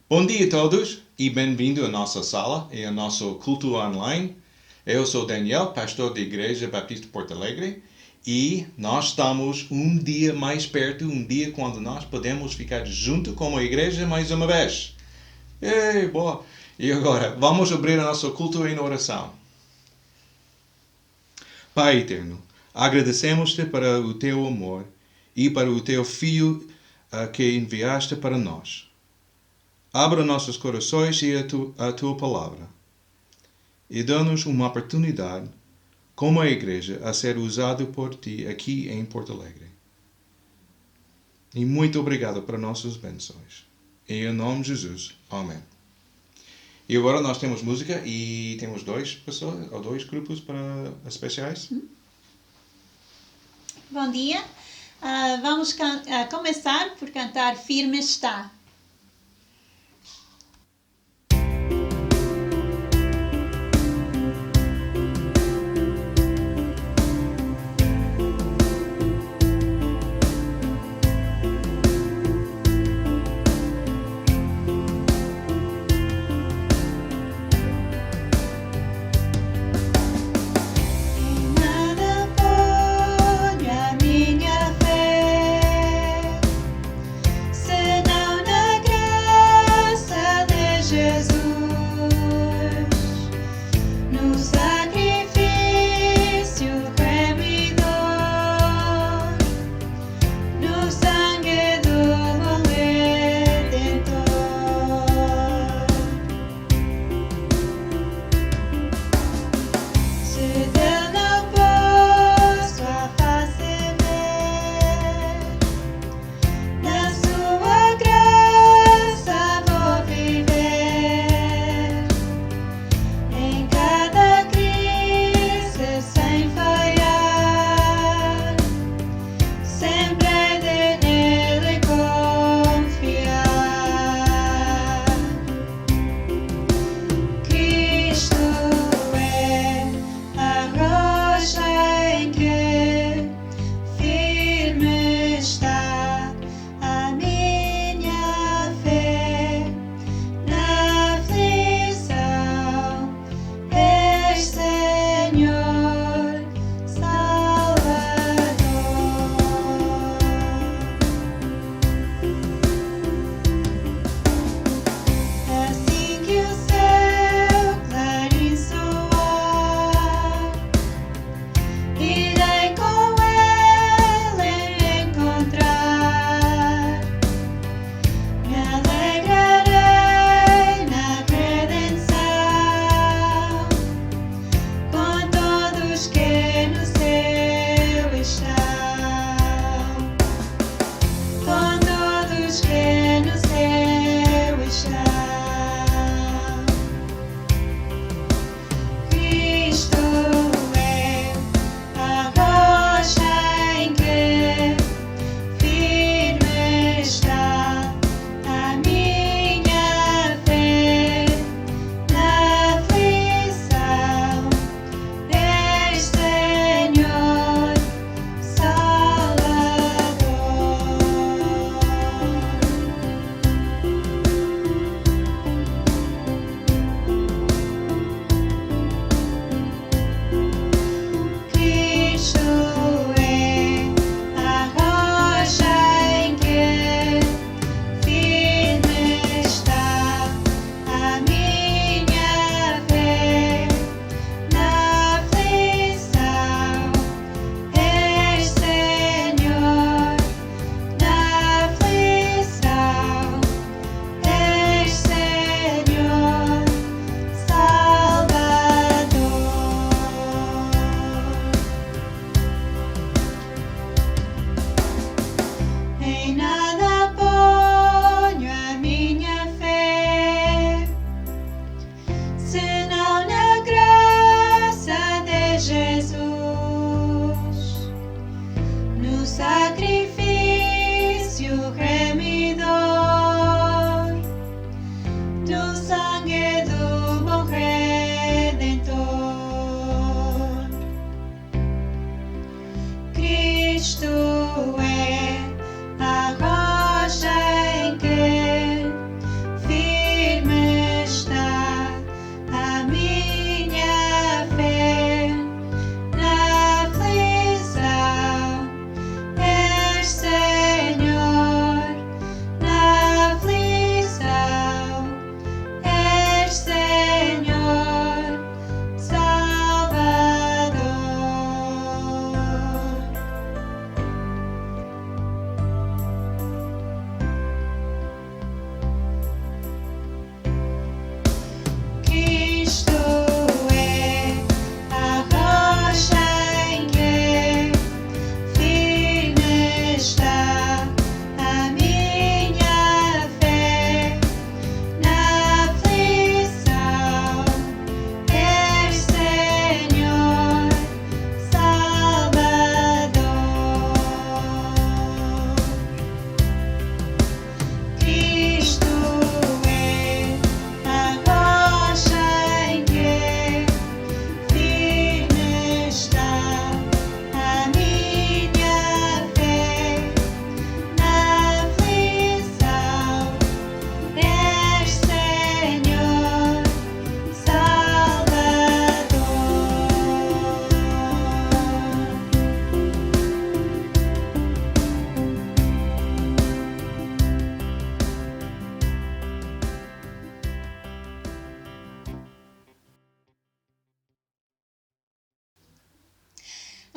Bom dia a todos e bem-vindo à nossa sala e ao nosso culto online. Eu sou Daniel, pastor da Igreja Batista Porto Alegre, e nós estamos um dia mais perto, um dia quando nós podemos ficar junto como a igreja mais uma vez. Ei, boa! E agora, vamos abrir o nosso culto em oração. Pai eterno, agradecemos-te para o teu amor e para o teu Filho que enviaste para nós. Abra nossos corações e a tua palavra. E dá-nos uma oportunidade, como a igreja, a ser usado por ti aqui em Porto Alegre. E muito obrigado por nossas bênçãos. Em nome de Jesus. Amém. E agora nós temos música e temos dois grupos para especiais. Bom dia. Vamos começar por cantar Firme Está.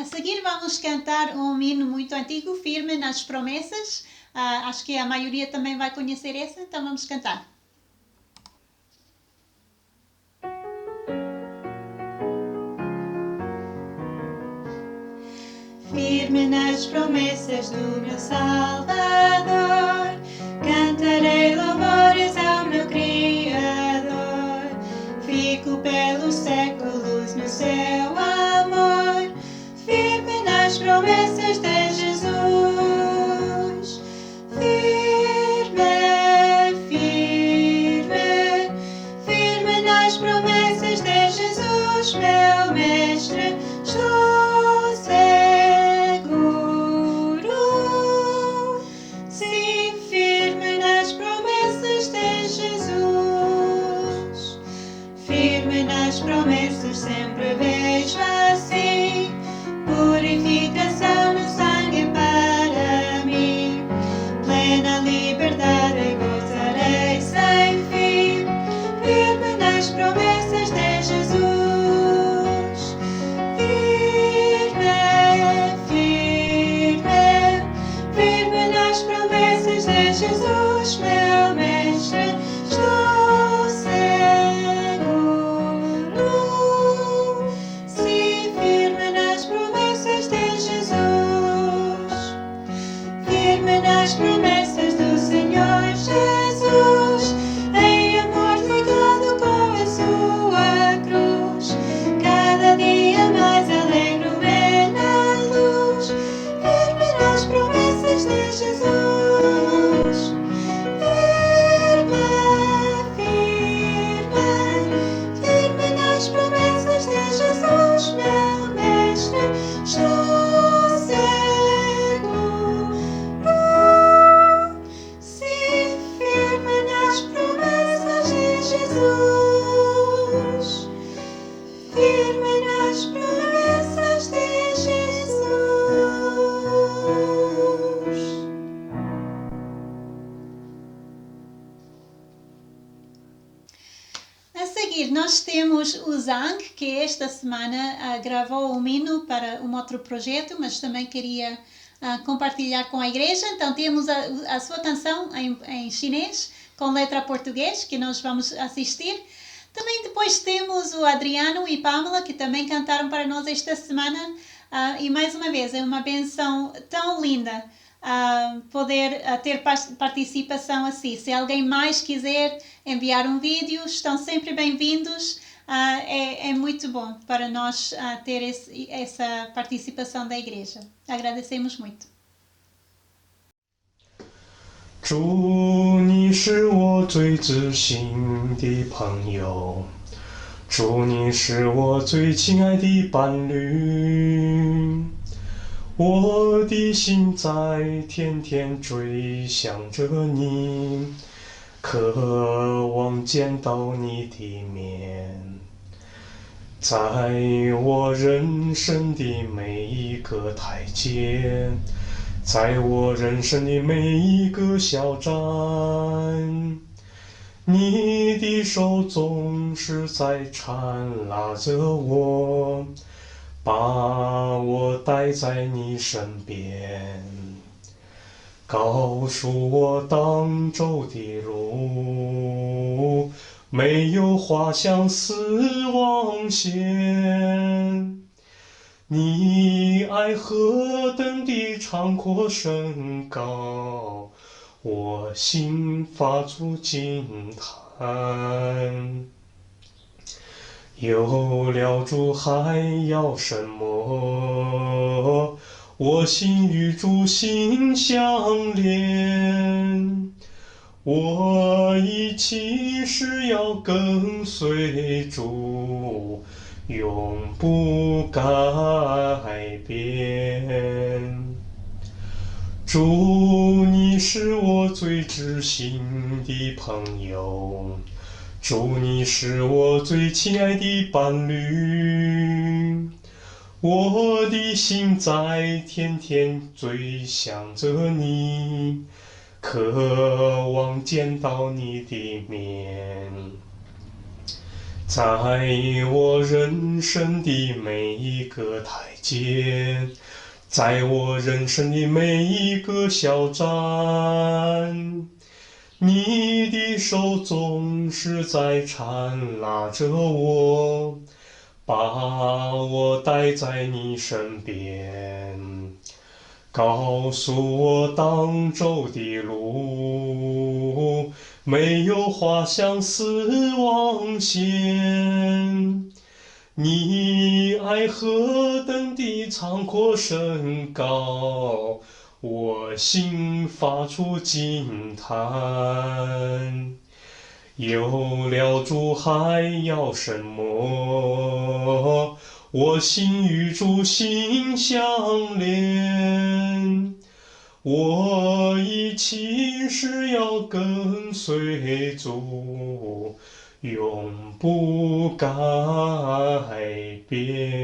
A seguir vamos cantar um hino muito antigo, Firme nas Promessas. Acho que a maioria também vai conhecer esse, então vamos cantar. Firme nas promessas do meu Salvador, cantarei louvores ao meu Criador. Fico pelos séculos no seu amor, firme nas promessas de Jesus. Firme, firme, firme nas promessas de Jesus, meu Mestre, estou seguro. Sim, firme nas promessas de Jesus. Firme nas promessas, sempre vejo assim purificação no sangue para mim. Plena liberdade gozarei sem fim, firme nas promessas de Jesus. Firme, firme, firme nas promessas de Jesus, meu Mestre, estou seguro. Sim, firme nas promessas de Jesus. Firme nas promessas do Senhor Jesus, em amor ligado com a sua cruz. Cada dia mais alegro-me na luz, firme nas promessas de Jesus. Firme, firme, firme nas promessas de Jesus, meu Mestre, estou seguro. Sim, firme nas promessas de Jesus. Firme nas promessas de Jesus. A seguir, nós temos o Zang, que esta semana gravou um hino para um outro projeto, mas também queria compartilhar com a igreja. Então, temos a sua canção em chinês, com letra português, que nós vamos assistir. Também depois temos o Adriano e Pamela, que também cantaram para nós esta semana. E mais uma vez, é uma benção tão linda poder ter participação assim. Se alguém mais quiser enviar um vídeo, estão sempre bem-vindos. É muito bom para nós ter essa participação da igreja. Agradecemos muito. 主，你是我最知心的朋友，主，你是我最亲爱的伴侣，我的心在天天追想着你，渴望见到你的面，在我人生的每一个台阶，在我人生的每一个小站，你的手总是在缠拉着我，把我带在你身边，告诉我当走的路，没有滑向死亡线。你爱何等的长阔深高，我心发出惊叹。有了主还要什么？我心与主心相连。我一起誓要跟随主，永不改变。主，你是我最知心的朋友，主，你是我最亲爱的伴侣，我的心在天天追想着你，渴望见到你的面，在我人生的每一个台阶，在我人生的每一个小站，你的手总是在缠拉着我，把我带在你身边，告诉我当走的路没有滑向死亡线。你爱何等的长阔深高，我心发出惊叹。有了主还要什么？我心与主心相连。我一起誓要跟随主，永不改变。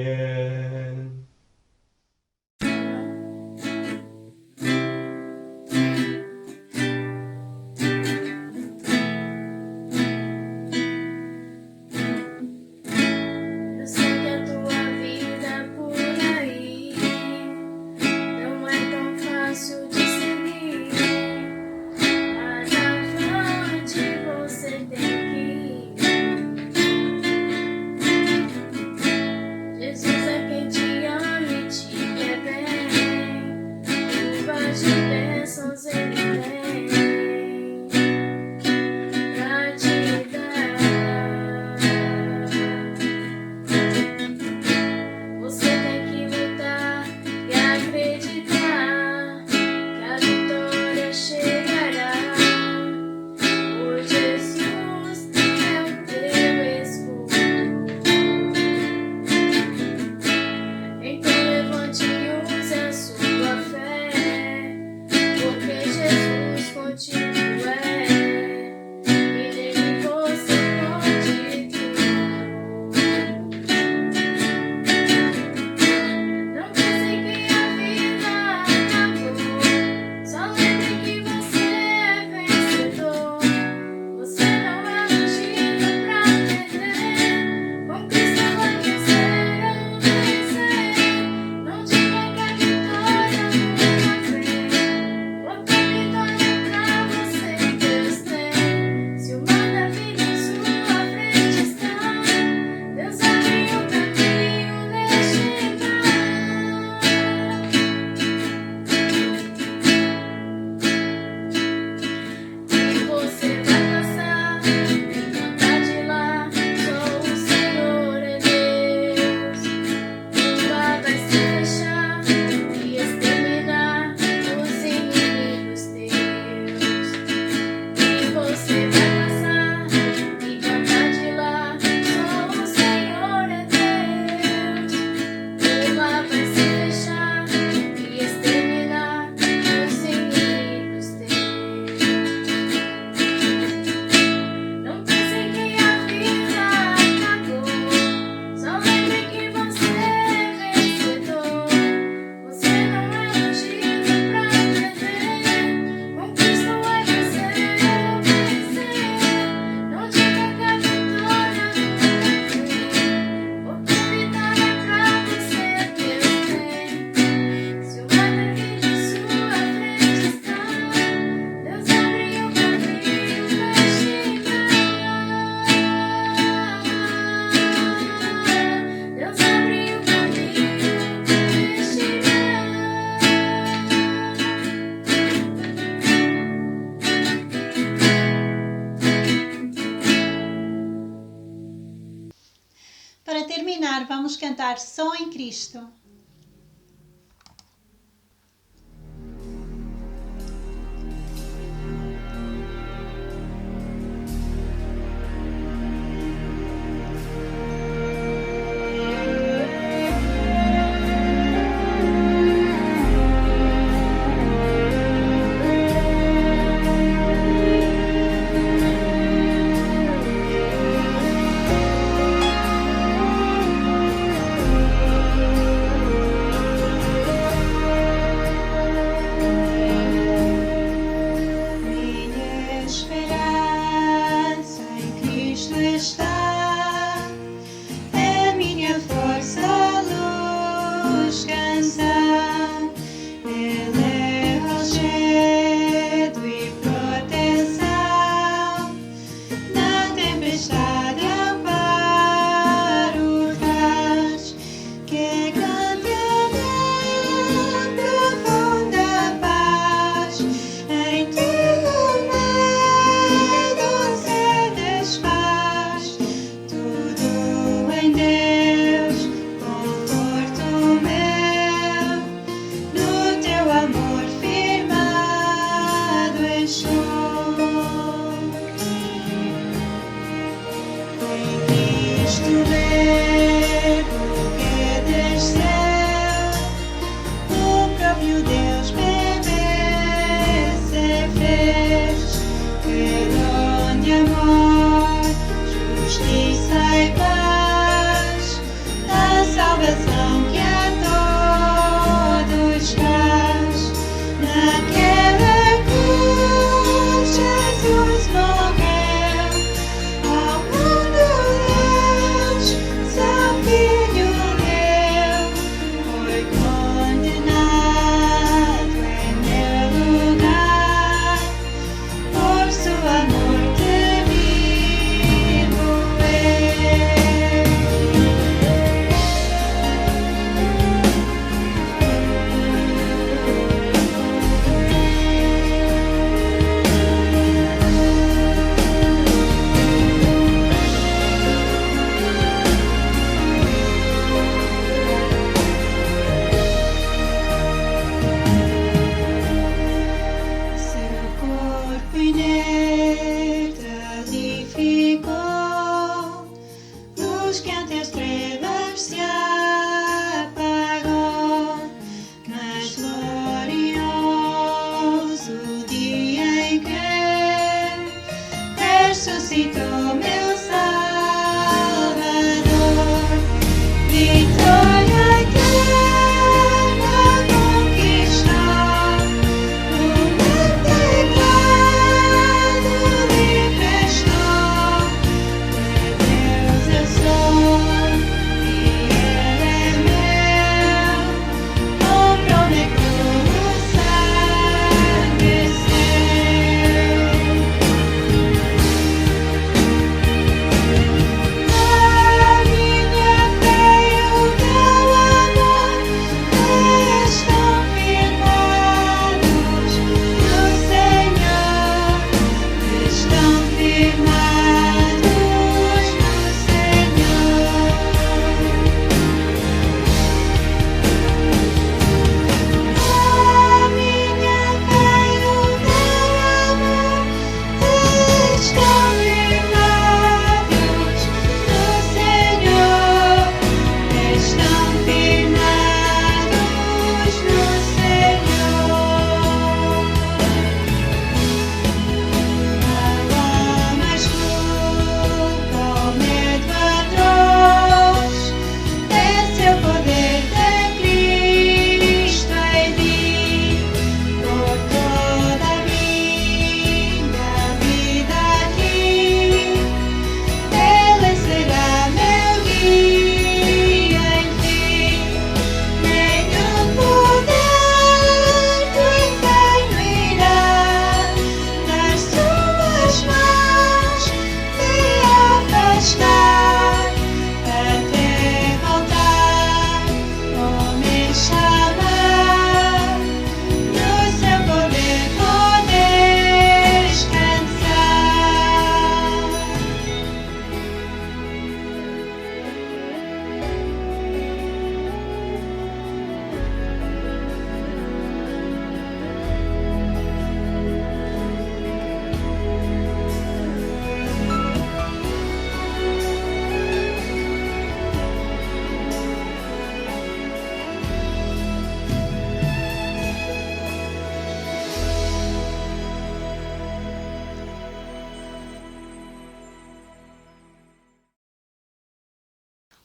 Para terminar, vamos cantar Só em Cristo.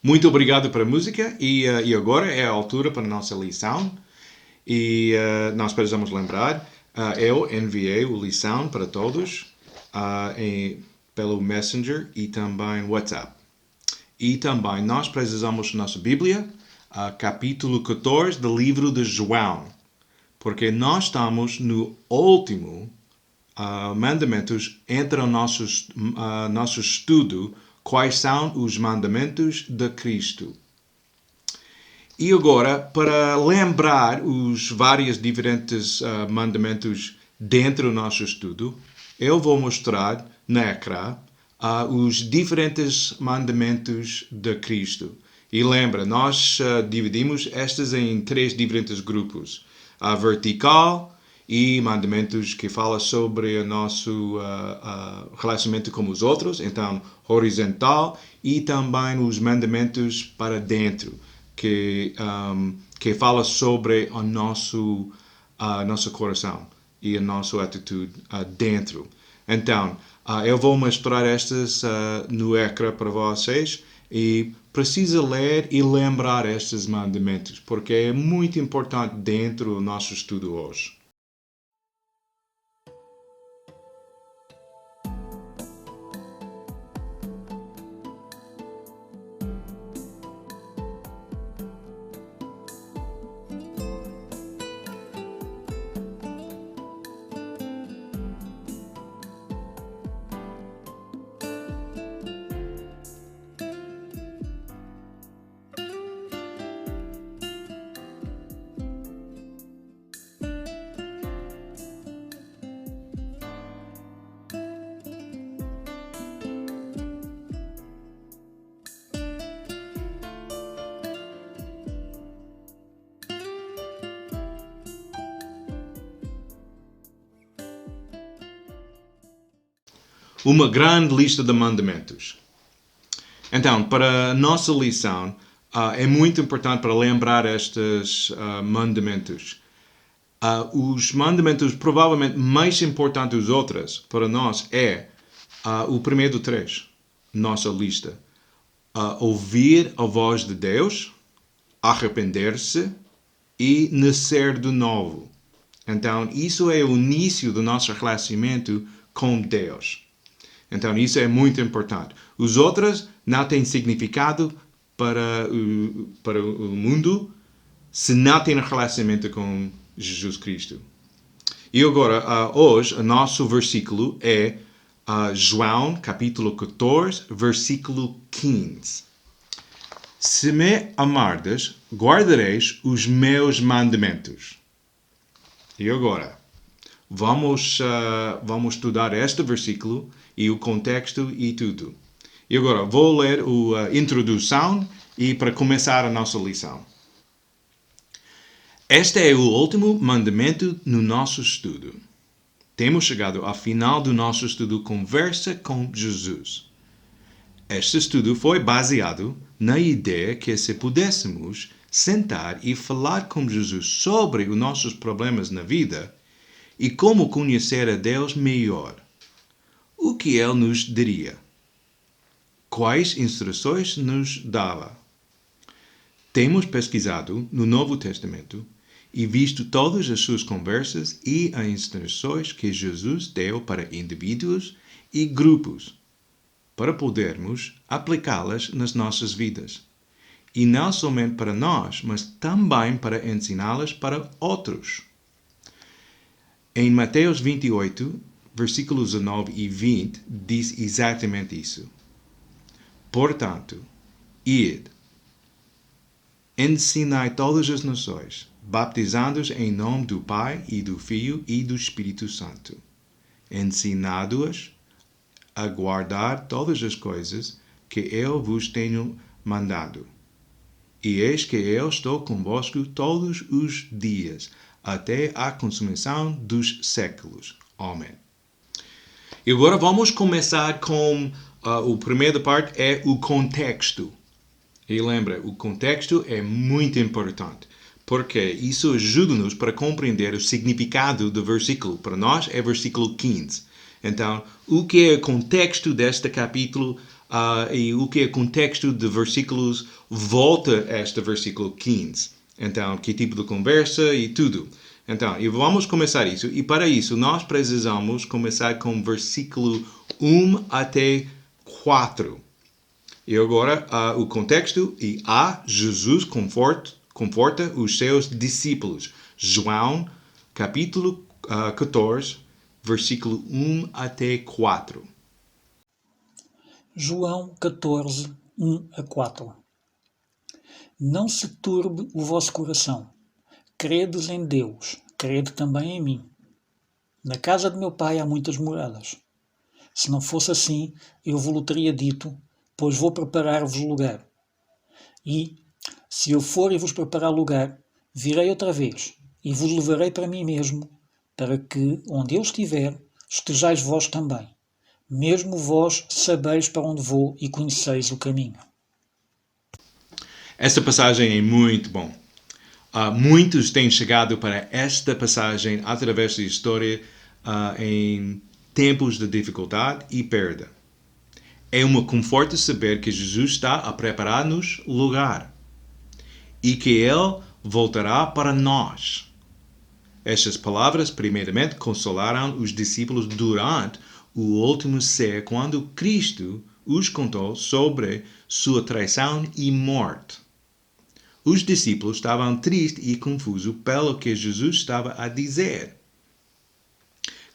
Muito obrigado pela música e agora é a altura para a nossa lição. E nós precisamos lembrar, eu enviei a lição para todos pelo Messenger e também WhatsApp. E também nós precisamos da nossa Bíblia, capítulo 14 do livro de João, porque nós estamos no último mandamentos entre o nosso estudo, quais são os mandamentos de Cristo. E agora, para lembrar os vários diferentes mandamentos dentro do nosso estudo, eu vou mostrar na ecrã os diferentes mandamentos de Cristo. E lembra, nós dividimos estes em 3 diferentes grupos. A vertical e mandamentos que falam sobre o nosso relacionamento com os outros. Então, horizontal e também os mandamentos para dentro, que fala sobre o nosso coração e a nossa atitude dentro. Então, eu vou mostrar estas no ecrã para vocês e precisa ler e lembrar estes mandamentos, porque é muito importante dentro do nosso estudo hoje. Uma grande lista de mandamentos. Então, para a nossa lição, é muito importante para lembrar estes mandamentos. Os mandamentos provavelmente mais importantes dos outros para nós é o primeiro 3, nossa lista. Ouvir a voz de Deus, arrepender-se e nascer de novo. Então, isso é o início do nosso relacionamento com Deus. Então, isso é muito importante. Os outros não têm significado para o mundo se não têm relacionamento com Jesus Cristo. E agora, hoje, o nosso versículo é João, capítulo 14, versículo 15. Se me amardes, guardareis os meus mandamentos. E agora, vamos estudar este versículo e o contexto e tudo. E agora vou ler a introdução e para começar a nossa lição. Este é o último mandamento no nosso estudo. Temos chegado ao final do nosso estudo Conversa com Jesus. Este estudo foi baseado na ideia que se pudéssemos sentar e falar com Jesus sobre os nossos problemas na vida e como conhecer a Deus melhor. O que Ele nos diria? Quais instruções nos dava? Temos pesquisado no Novo Testamento e visto todas as suas conversas e as instruções que Jesus deu para indivíduos e grupos, para podermos aplicá-las nas nossas vidas. E não somente para nós, mas também para ensiná-las para outros. Em Mateus 28, versículos 19 e 20, diz exatamente isso. Portanto, ide, ensinai todas as nações, batizando-os em nome do Pai e do Filho e do Espírito Santo, ensinando-os a guardar todas as coisas que eu vos tenho mandado. E eis que eu estou convosco todos os dias, até a consumação dos séculos. Amém. E agora vamos começar com a primeira parte, é o contexto. E lembra, o contexto é muito importante, porque isso ajuda-nos para compreender o significado do versículo. Para nós é versículo 15. Então, o que é o contexto deste capítulo e o que é o contexto de versículos volta a este versículo 15. Então, que tipo de conversa e tudo. Então, e vamos começar isso. E para isso, nós precisamos começar com versículo 1 até 4. E agora, o contexto, e Jesus conforta os seus discípulos. João, capítulo 14, versículo 1 até 4. João 14, 1 a 4. Não se turbe o vosso coração. Credes em Deus, crede também em mim. Na casa de meu pai há muitas moradas. Se não fosse assim, eu vos teria dito, pois vou preparar-vos lugar. E, se eu for e vos preparar lugar, virei outra vez, e vos levarei para mim mesmo, para que, onde eu estiver, estejais vós também. Mesmo vós sabeis para onde vou e conheceis o caminho. Esta passagem é muito bom. Muitos têm chegado para esta passagem através da história em tempos de dificuldade e perda. É um conforto saber que Jesus está a preparar-nos lugar e que Ele voltará para nós. Estas palavras, primeiramente, consolaram os discípulos durante o último ser, quando Cristo os contou sobre sua traição e morte. Os discípulos estavam tristes e confusos pelo que Jesus estava a dizer.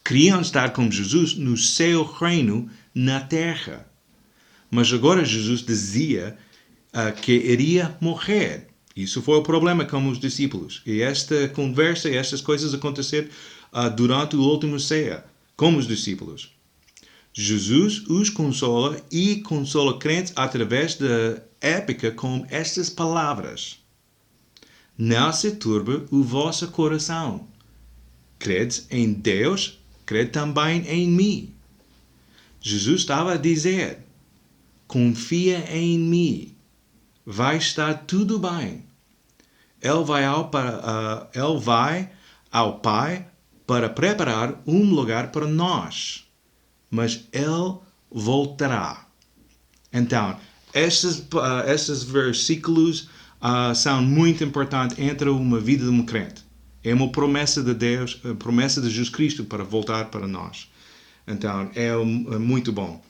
Queriam estar com Jesus no seu reino na terra. Mas agora Jesus dizia que iria morrer. Isso foi o problema com os discípulos. E esta conversa e estas coisas aconteceram durante o último ceia com os discípulos. Jesus os consola e consola crentes através da épica com estas palavras. Não se turbe o vosso coração. Credes em Deus, crede também em mim. Jesus estava a dizer, confia em mim. Vai estar tudo bem. Ele vai ao Pai para preparar um lugar para nós. Mas Ele voltará. Então, estes versículos são muito importantes entre uma vida de um crente. É uma promessa de Deus, a promessa de Jesus Cristo para voltar para nós. Então, é muito bom.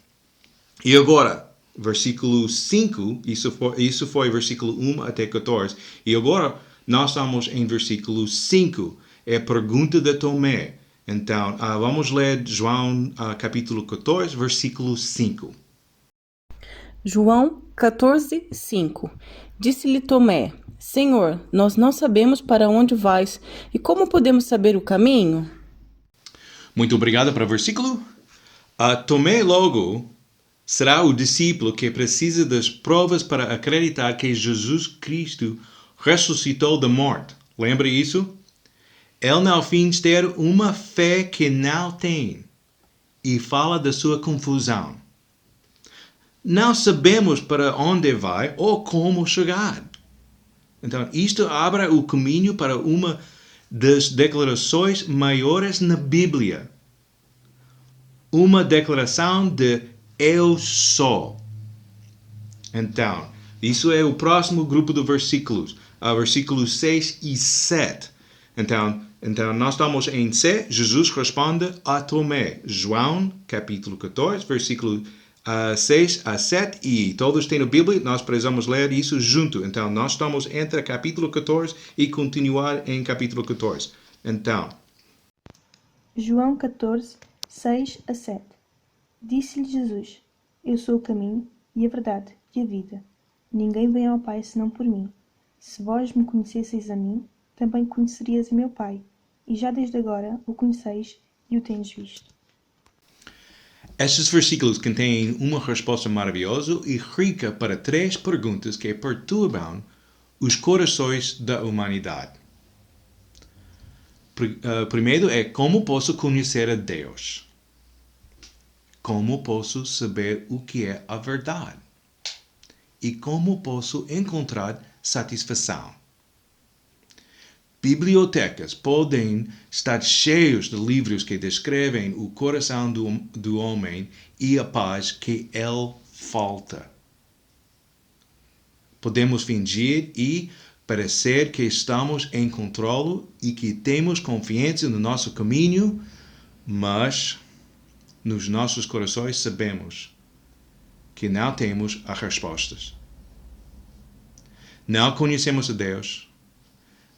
E agora, versículo 5, isso foi versículo 1 até 14. E agora, nós estamos em versículo 5. É a pergunta de Tomé. Então, vamos ler João capítulo 14, versículo 5. João 14, 5. Disse-lhe Tomé, Senhor, nós não sabemos para onde vais, e como podemos saber o caminho? Muito obrigado para o versículo. Tomé logo será o discípulo que precisa das provas para acreditar que Jesus Cristo ressuscitou da morte. Lembra isso? Ele não finge ter uma fé que não tem e fala da sua confusão. Não sabemos para onde vai ou como chegar. Então, isto abre o caminho para uma das declarações maiores na Bíblia. Uma declaração de eu sou. Então, isso é o próximo grupo de versículos. Versículos 6 e 7. Então, nós estamos em C. Jesus responde a Tomé. João, capítulo 14, versículo 6 a 7. E todos têm a Bíblia, nós precisamos ler isso junto. Então, nós estamos entre capítulo 14 e continuar em capítulo 14. Então. João 14, 6 a 7. Disse-lhe Jesus, eu sou o caminho e a verdade e a vida. Ninguém vem ao Pai senão por mim. Se vós me conhecesseis a mim, também conhecerias a meu Pai, e já desde agora o conheceis e o tendes visto. Estes versículos contêm uma resposta maravilhosa e rica para 3 perguntas que perturbam os corações da humanidade. Primeiro é como posso conhecer a Deus? Como posso saber o que é a verdade? E como posso encontrar satisfação? Bibliotecas podem estar cheias de livros que descrevem o coração do homem e a paz que ele falta. Podemos fingir e parecer que estamos em controle e que temos confiança no nosso caminho, mas nos nossos corações sabemos que não temos as respostas. Não conhecemos a Deus,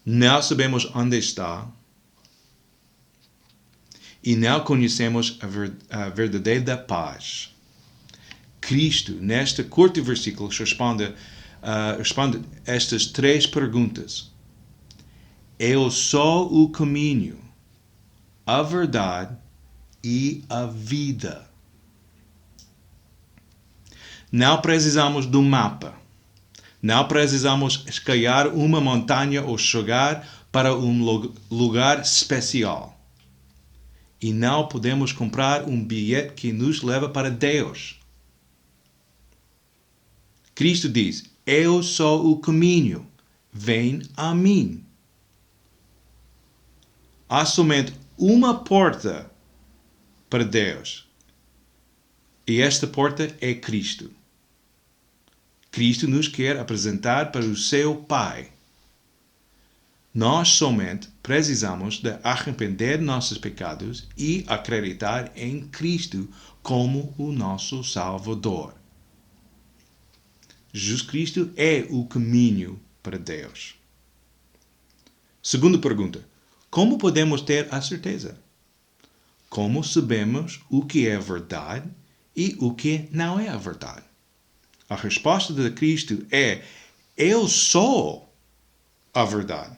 não sabemos onde está e não conhecemos a verdadeira paz. Cristo, neste curto versículo, responde estas 3 perguntas. Eu sou o caminho, a verdade e a vida. Não precisamos de um mapa. Não precisamos escalar uma montanha ou chegar para um lugar especial. E não podemos comprar um bilhete que nos leva para Deus. Cristo diz, eu sou o caminho, vem a mim. Há somente uma porta para Deus. E esta porta é Cristo. Cristo nos quer apresentar para o seu Pai. Nós somente precisamos de arrepender nossos pecados e acreditar em Cristo como o nosso Salvador. Jesus Cristo é o caminho para Deus. Segunda pergunta. Como podemos ter a certeza? Como sabemos o que é verdade e o que não é a verdade? A resposta de Cristo é, eu sou a verdade.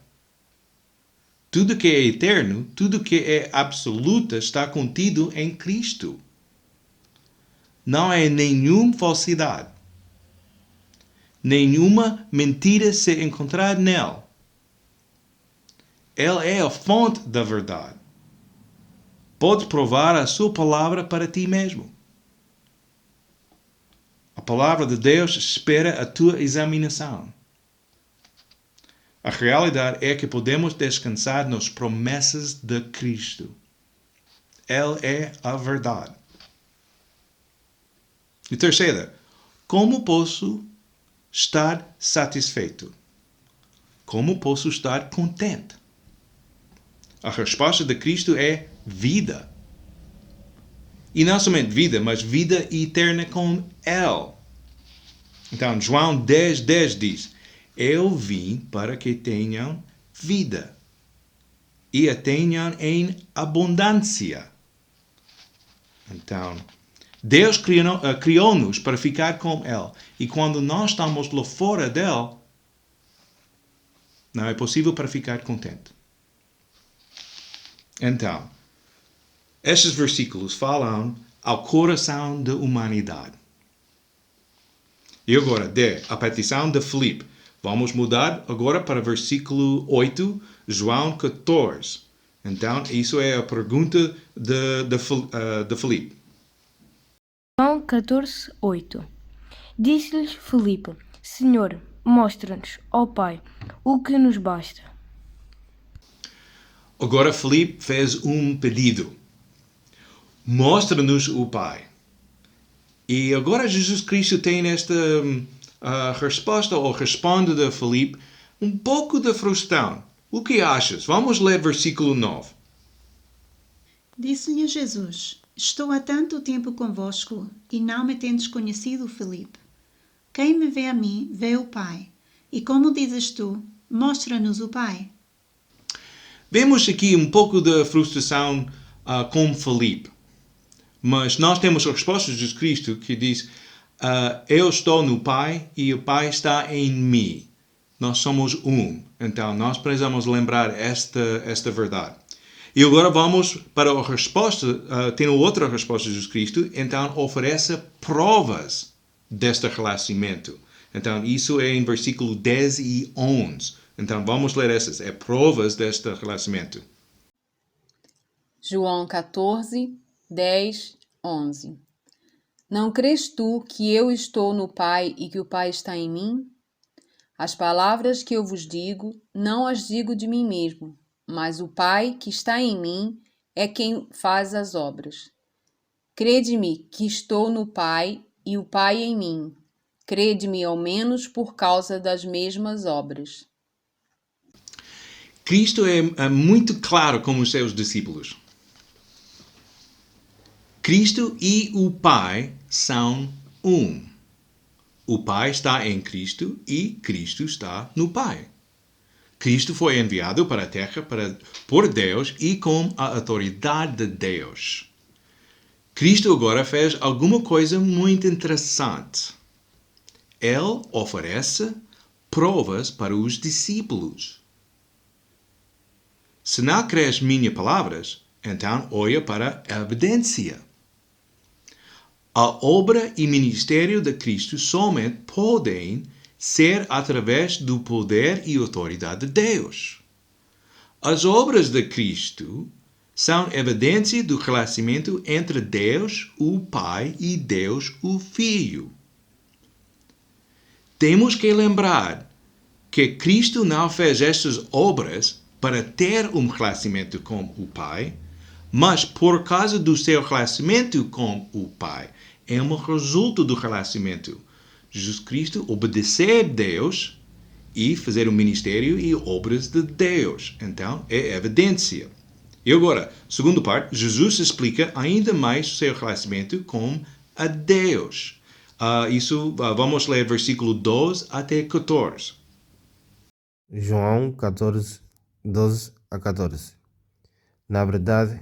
Tudo que é eterno, tudo que é absoluto está contido em Cristo. Não há nenhuma falsidade. Nenhuma mentira se encontrar nele. Ele é a fonte da verdade. Pode provar a sua palavra para ti mesmo. A palavra de Deus espera a tua examinação. A realidade é que podemos descansar nas promessas de Cristo. Ele é a verdade. E terceira, como posso estar satisfeito? Como posso estar contente? A resposta de Cristo é vida. E não somente vida, mas vida eterna com Ele. Então, João 10:10 diz, eu vim para que tenham vida e a tenham em abundância. Então, Deus criou-nos para ficar com Ele. E quando nós estamos lá fora dele, não é possível para ficar contente. Então, estes versículos falam ao coração da humanidade. E agora, a petição de Filipe. Vamos mudar agora para versículo 8, João 14. Então, isso é a pergunta de Filipe. João 14, 8. Disse-lhes Filipe, Senhor, mostra-nos, ó Pai, o que nos basta. Agora Filipe fez um pedido. Mostra-nos o Pai. E agora Jesus Cristo tem esta resposta ou responde a Filipe um pouco de frustração. O que achas? Vamos ler versículo 9. Disse-lhe Jesus, estou há tanto tempo convosco e não me tendes conhecido, Filipe. Quem me vê a mim, vê o Pai. E como dizes tu, mostra-nos o Pai. Vemos aqui um pouco de frustração com Filipe. Mas nós temos a resposta de Jesus Cristo que diz, eu estou no Pai e o Pai está em mim. Nós somos um. Então, nós precisamos lembrar esta verdade. E agora vamos para a resposta, tem outra resposta de Jesus Cristo, então oferece provas deste relacionamento. Então, isso é em versículo 10 e 11. Então, vamos ler essas, provas deste relacionamento. João 14, 10, 11. Não crês tu que eu estou no Pai e que o Pai está em mim? As palavras que eu vos digo, não as digo de mim mesmo, mas o Pai que está em mim é quem faz as obras. Crede-me que estou no Pai e o Pai em mim. Crede-me ao menos por causa das mesmas obras. Cristo é muito claro com os seus discípulos. Cristo e o Pai são um. O Pai está em Cristo e Cristo está no Pai. Cristo foi enviado para a terra por Deus e com a autoridade de Deus. Cristo agora fez alguma coisa muito interessante. Ele oferece provas para os discípulos. Se não crês minhas palavras, então olha para a evidência. A obra e ministério de Cristo somente podem ser através do poder e autoridade de Deus. As obras de Cristo são evidência do relacionamento entre Deus, o Pai, e Deus, o Filho. Temos que lembrar que Cristo não fez estas obras para ter um relacionamento com o Pai, mas por causa do seu relacionamento com o Pai. É um resultado do relacionamento. Jesus Cristo obedecer a Deus e fazer o ministério e obras de Deus. Então, é evidência. E agora, segunda parte, Jesus explica ainda mais o seu relacionamento com a Deus. Vamos ler versículo 12 até 14. João 14, 12 a 14. Na verdade,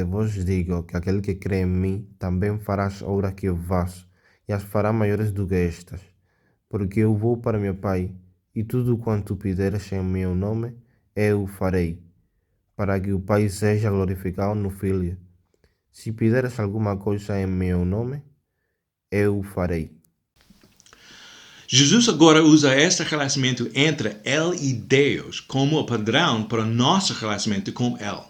eu vos digo que aquele que crê em mim também fará as obras que eu faço, e as fará maiores do que estas, porque eu vou para meu Pai, e tudo quanto pedires em meu nome, eu o farei, para que o Pai seja glorificado no Filho. Se pedires alguma coisa em meu nome, eu o farei. Jesus agora usa este relacionamento entre Ele e Deus como padrão para o nosso relacionamento com Ele.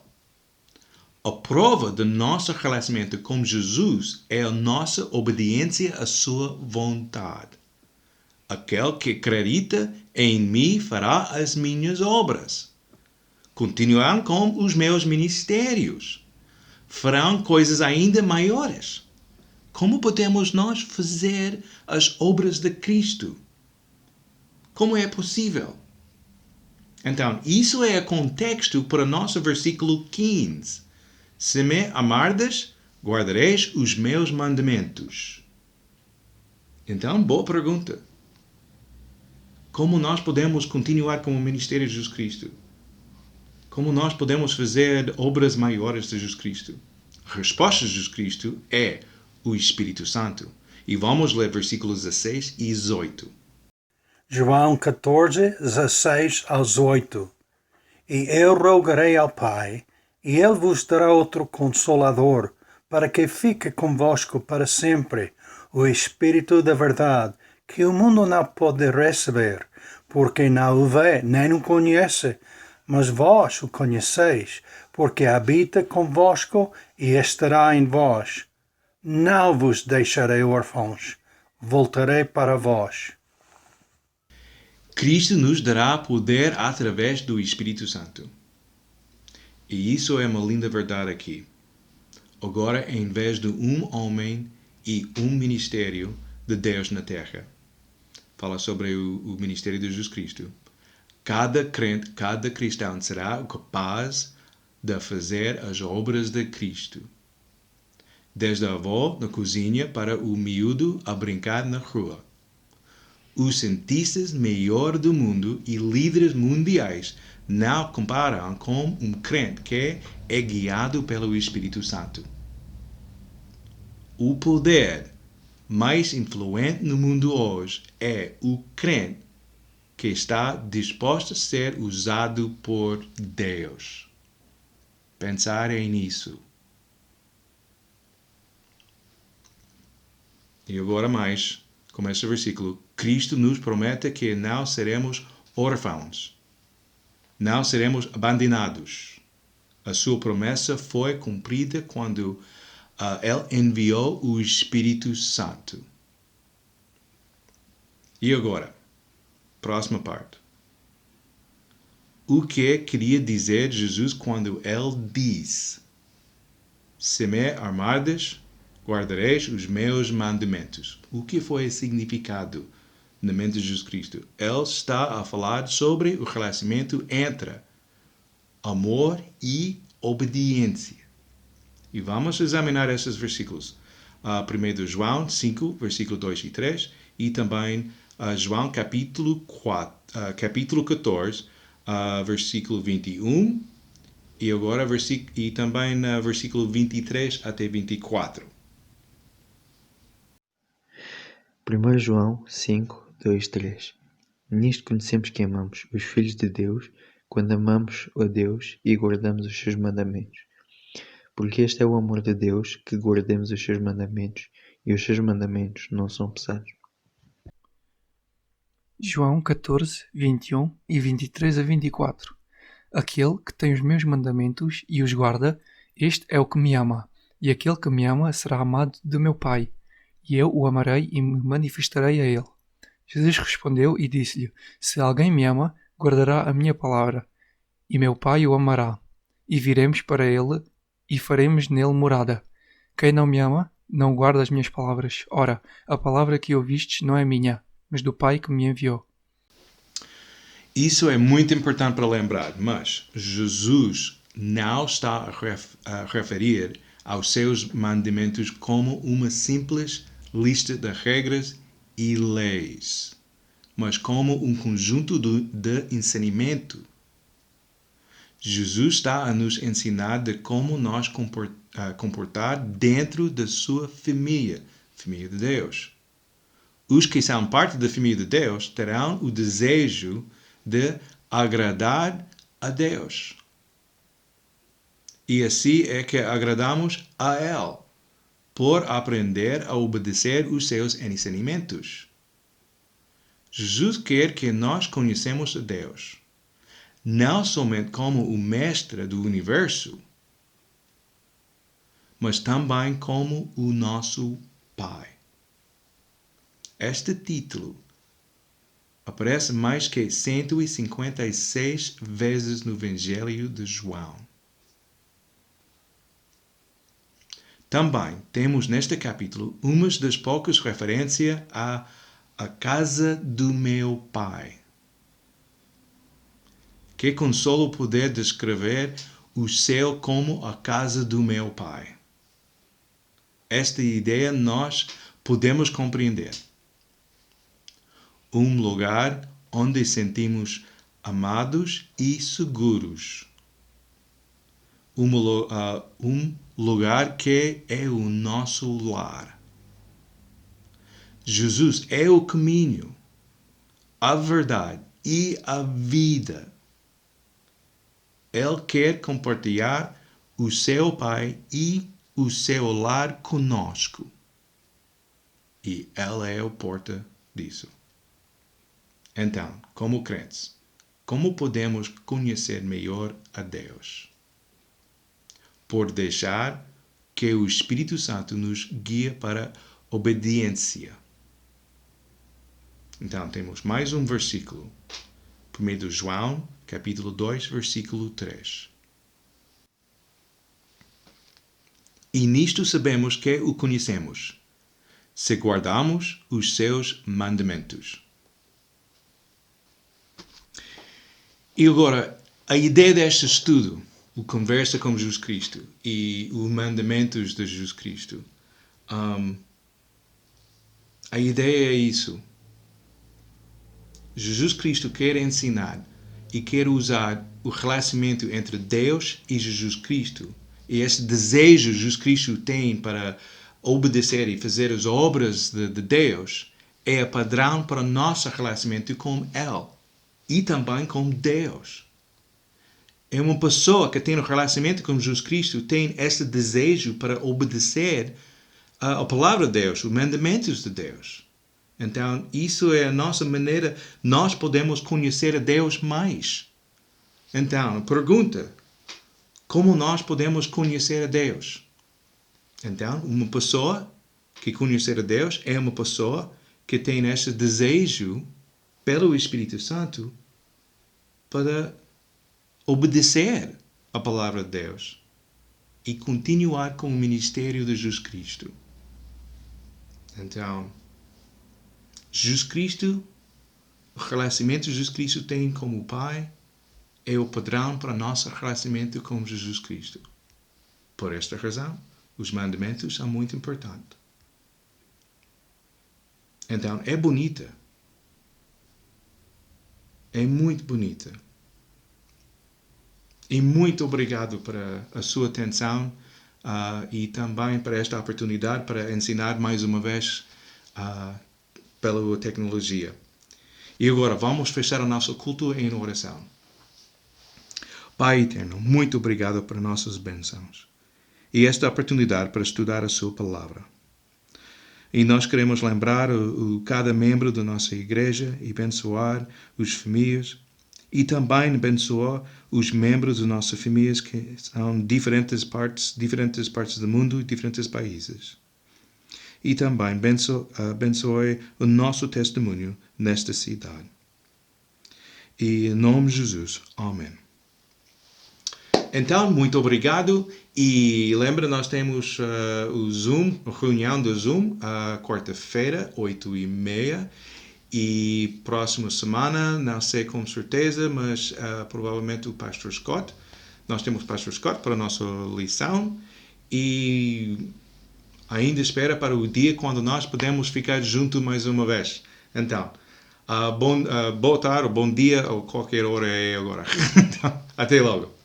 A prova do nosso relacionamento com Jesus é a nossa obediência à sua vontade. Aquele que acredita em mim fará as minhas obras. Continuarão com os meus ministérios. Farão coisas ainda maiores. Como podemos nós fazer as obras de Cristo? Como é possível? Então, isso é o contexto para o nosso versículo 15. Se me amardes, guardareis os meus mandamentos. Então, boa pergunta. Como nós podemos continuar com o ministério de Jesus Cristo? Como nós podemos fazer obras maiores de Jesus Cristo? A resposta de Jesus Cristo é o Espírito Santo. E vamos ler versículos 16 e 18. João 14, 16 ao 18. E eu rogarei ao Pai, e Ele vos dará outro Consolador, para que fique convosco para sempre, o Espírito da verdade, que o mundo não pode receber, porque não o vê nem o conhece, mas vós o conheceis, porque habita convosco e estará em vós. Não vos deixarei órfãos, voltarei para vós. Cristo nos dará poder através do Espírito Santo. E isso é uma linda verdade aqui. Agora, em vez de um homem e um ministério de Deus na terra, fala sobre o ministério de Jesus Cristo. Cada crente, cada cristão será capaz de fazer as obras de Cristo. Desde a avó na cozinha para o miúdo a brincar na rua. Os cientistas melhores do mundo e líderes mundiais não comparam com um crente que é guiado pelo Espírito Santo. O poder mais influente no mundo hoje é o crente que está disposto a ser usado por Deus. Pensarem nisso. E agora mais, começa o versículo. Cristo nos promete que não seremos órfãos. Não seremos abandonados. A sua promessa foi cumprida quando Ele enviou o Espírito Santo. E agora, próxima parte. O que queria dizer Jesus quando Ele diz: Se me amardes, guardareis os meus mandamentos. O que foi o significado na mente de Jesus Cristo? Ele está a falar sobre o relacionamento entre amor e obediência. E vamos examinar esses versículos. Primeiro João 5, versículo 2 e 3, e também João capítulo 14, versículo 21, e agora e também versículo 23 até 24. 1 João 5, 2, 3. Nisto conhecemos que amamos os filhos de Deus, quando amamos a Deus e guardamos os seus mandamentos. Porque este é o amor de Deus, que guardemos os seus mandamentos, e os seus mandamentos não são pesados. João 14, 21 e 23 a 24. Aquele que tem os meus mandamentos e os guarda, este é o que me ama, e aquele que me ama será amado de meu Pai, e eu o amarei e me manifestarei a ele. Jesus respondeu e disse-lhe: Se alguém me ama, guardará a minha palavra, e meu Pai o amará, e viremos para ele e faremos nele morada. Quem não me ama, não guarda as minhas palavras. Ora, a palavra que ouvistes não é minha, mas do Pai que me enviou. Isso é muito importante para lembrar, mas Jesus não está a referir aos seus mandamentos como uma simples lista de regras e leis, mas como um conjunto de ensinamento. Jesus está a nos ensinar de como nós comportar dentro da sua família de Deus. Os que são parte da família de Deus terão o desejo de agradar a Deus. E assim é que agradamos a Ele, por aprender a obedecer os seus ensinamentos. Jesus quer que nós conheçamos a Deus, não somente como o mestre do universo, mas também como o nosso Pai. Este título aparece mais que 156 vezes no Evangelho de João. Também temos neste capítulo uma das poucas referências à casa do meu Pai. Que consolo poder descrever o céu como a casa do meu Pai. Esta ideia nós podemos compreender. Um lugar onde sentimos amados e seguros. Um lugar que é o nosso lar. Jesus é o caminho, a verdade e a vida. Ele quer compartilhar o seu Pai e o seu lar conosco. E Ele é a porta disso. Então, como crentes, como podemos conhecer melhor a Deus? Por deixar que o Espírito Santo nos guie para a obediência. Então, temos mais um versículo. 1 João, capítulo 2, versículo 3. E nisto sabemos que o conhecemos, se guardamos os seus mandamentos. E agora, a ideia deste estudo, o conversa com Jesus Cristo e os mandamentos de Jesus Cristo, a ideia é isso. Jesus Cristo quer ensinar e quer usar o relacionamento entre Deus e Jesus Cristo. E esse desejo que Jesus Cristo tem para obedecer e fazer as obras de Deus é o padrão para o nosso relacionamento com Ele e também com Deus. É uma pessoa que tem um relacionamento com Jesus Cristo, tem esse desejo para obedecer a palavra de Deus, os mandamentos de Deus. Então, isso é a nossa maneira, nós podemos conhecer a Deus mais. Então, pergunta, como nós podemos conhecer a Deus? Então, uma pessoa que conhecer a Deus é uma pessoa que tem esse desejo pelo Espírito Santo para obedecer a palavra de Deus e continuar com o ministério de Jesus Cristo. Então, Jesus Cristo, o relacionamento que Jesus Cristo tem com o Pai é o padrão para o nosso relacionamento com Jesus Cristo. Por esta razão, os mandamentos são muito importantes. Então, é bonita. É muito bonita. E muito obrigado por a sua atenção e também para esta oportunidade para ensinar mais uma vez pela tecnologia. E agora vamos fechar o nosso culto em oração. Pai eterno, muito obrigado por nossas bênçãos e esta oportunidade para estudar a sua palavra. E nós queremos lembrar cada membro da nossa igreja e abençoar os famílias e também abençoar os membros das nossas famílias que são diferentes partes do mundo e diferentes países. E também abençoe o nosso testemunho nesta cidade. E em nome de Jesus. Amém. Então, muito obrigado. E lembra, nós temos o Zoom, a reunião do Zoom, quarta-feira, 8h30. E próxima semana, não sei com certeza, mas provavelmente o Pastor Scott. Nós temos o Pastor Scott para a nossa lição. E ainda espera para o dia quando nós podemos ficar juntos mais uma vez. Então, boa tarde, bom dia, ou qualquer hora é agora. Então, até logo.